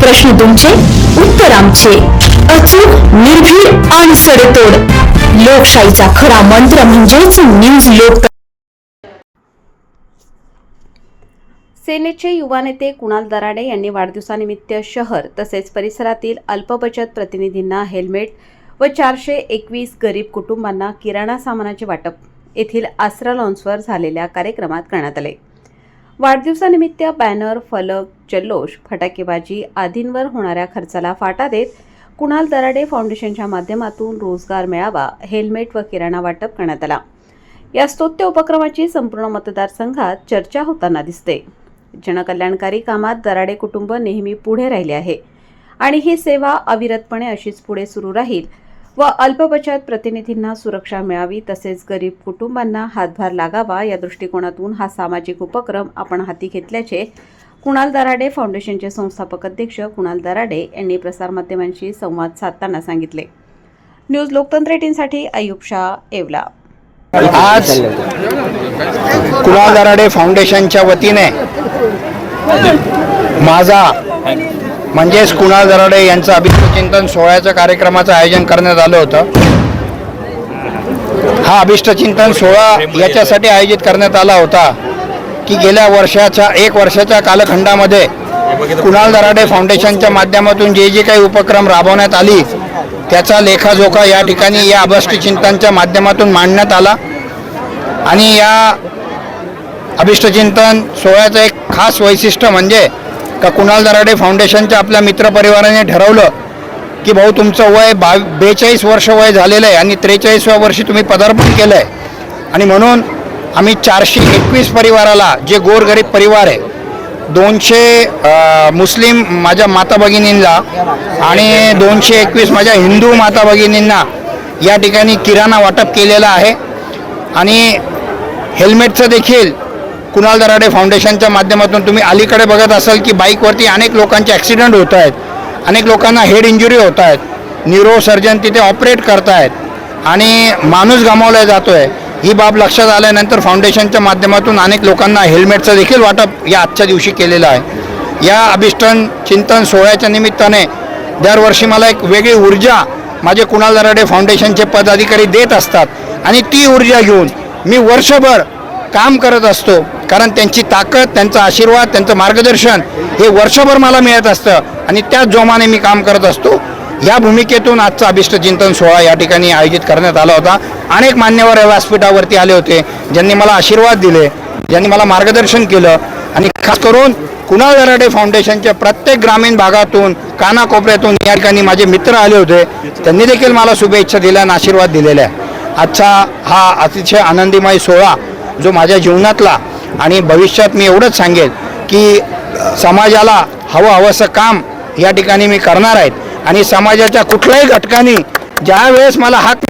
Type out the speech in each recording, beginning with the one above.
प्रश्न तुमचे, उत्तर आमचे. अचूक, निर्भीड आणि सडेतोड. लोकशाहीचा खरा मंत्र म्हणजेच न्यूज लोक. सेनेचे युवा नेते कुणाल दराडे यांनी वाढदिवसानिमित्त शहर तसेच परिसरातील अल्पबचत प्रतिनिधींना हेल्मेट व 421 गरीब कुटुंबांना किराणा सामानाचे वाटप येथील आसरा लॉन्सवर झालेल्या कार्यक्रमात करण्यात आले. वाढदिवसानिमित्त बॅनर, फलक, जल्लोष, फटाकेबाजी आदींवर होणाऱ्या खर्चाला फाटा देत कुणाल दराडे फाउंडेशनच्या माध्यमातून रोजगार मेळावा, हेल्मेट व किराणा वाटप करण्यात आला. या स्तुत्य उपक्रमाची संपूर्ण मतदारसंघात चर्चा होताना दिसते. जनकल्याणकारी कामात दराडे कुटुंब नेहमी पुढे राहिले आहे आणि ही सेवा अविरतपणे अशीच पुढे सुरू राहील व अल्पबचत प्रतिनिधींना सुरक्षा मिळावी तसेच गरीब कुटुंबांना हातभार लागावा या दृष्टिकोनातून हा सामाजिक उपक्रम आपण हाती घेतल्याचे कुणाल दराडे फाउंडेशनचे संस्थापक अध्यक्ष कुणाल दराडे यांनी प्रसारमाध्यमांशी संवाद साधताना सांगितले. न्यूज लोकतंत्र 18 साठी अय्यूब शाह, येवला. आज कुणाल दराडे फाउंडेशनच्या वतीने माझा म्हणजेच कुणाल दराडे यांचं अभिष्टचिंतन सोहळ्याच्या कार्यक्रमाचं आयोजन करण्यात आलं होतं. हा अभिष्टचिंतन सोहळा याच्यासाठी आयोजित करण्यात आला होता की गेल्या एक वर्षाच्या कालखंडामध्ये कुणाल दराडे फाउंडेशनच्या माध्यमातून जे काही उपक्रम राबवण्यात आली त्याचा लेखाजोखा या ठिकाणी या अभिष्टचिंतनच्या माध्यमातून मांडण्यात आला. आणि या अभिष्टचिंतन सोहळ्याचं एक खास वैशिष्ट्य म्हणजे का कुणाल दराडे फाउंडेशनच्या आपल्या मित्रपरिवाराने ठरवलं की भाऊ तुमचं वय 42 वर्ष वय झालेलं आहे आणि 43व्या वर्षी तुम्ही पदार्पण केलं आहे आणि म्हणून आम्ही 421 परिवाराला, जे गोरगरीब परिवार आहे, 200 मुस्लिम माझ्या माता भगिनींना आणि 221 माझ्या हिंदू माता भगिनींना या ठिकाणी किराणा वाटप केलेला आहे. आणि हेल्मेटचं देखील कुणाल दराडे फाउंडेशनच्या माध्यमातून तुम्ही अलीकडे बघत असाल की बाईकवरती अनेक लोकांचे ॲक्सिडेंट होत आहेत, अनेक लोकांना हेड इंजुरी होत आहेत, न्यूरो सर्जन तिथे ऑपरेट करत आहेत आणि माणूस गमावला जातो आहे. ही बाब लक्षात आल्यानंतर फाउंडेशनच्या माध्यमातून अनेक लोकांना हेल्मेटचं देखील वाटप या आजच्या दिवशी केलेलं आहे. या अभिष्टचिंतन सोहळ्याच्या निमित्ताने दरवर्षी मला एक वेगळी ऊर्जा माझे कुणाल दराडे फाउंडेशनचे पदाधिकारी देत असतात आणि ती ऊर्जा घेऊन मी वर्षभर काम करत असतो. कारण त्यांची ताकद, त्यांचा आशीर्वाद, त्यांचं मार्गदर्शन हे वर्षभर मला मिळत असतं आणि त्याच जोमाने मी काम करत असतो. या भूमिकेतून आजचा अभिष्टचिंतन सोहळा या ठिकाणी आयोजित करण्यात आला होता. अनेक मान्यवर व्यासपीठावरती आले होते, ज्यांनी मला आशीर्वाद दिले, ज्यांनी मला मार्गदर्शन केलं आणि खास करून कुणाल दराडे फाउंडेशनच्या प्रत्येक ग्रामीण भागातून, कानाकोपऱ्यातून या ठिकाणी माझे मित्र आले होते. त्यांनी देखील मला शुभेच्छा दिल्या आणि आशीर्वाद दिलेला आहे. आजचा हा अतिशय आनंदीमय सोहळा जो माझ्या जीवनातला आणि भविष्यात मी एवढंच सांगेल की समाजाला हवंसं काम या ठिकाणी मी करणार आहेत आणि समाजाच्या कुठल्याही घटकांनी ज्या वेळेस मला हाक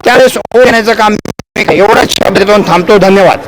त्यावेळेस येण्याचं काम एवढंच शब्द देऊन थांबतो. धन्यवाद.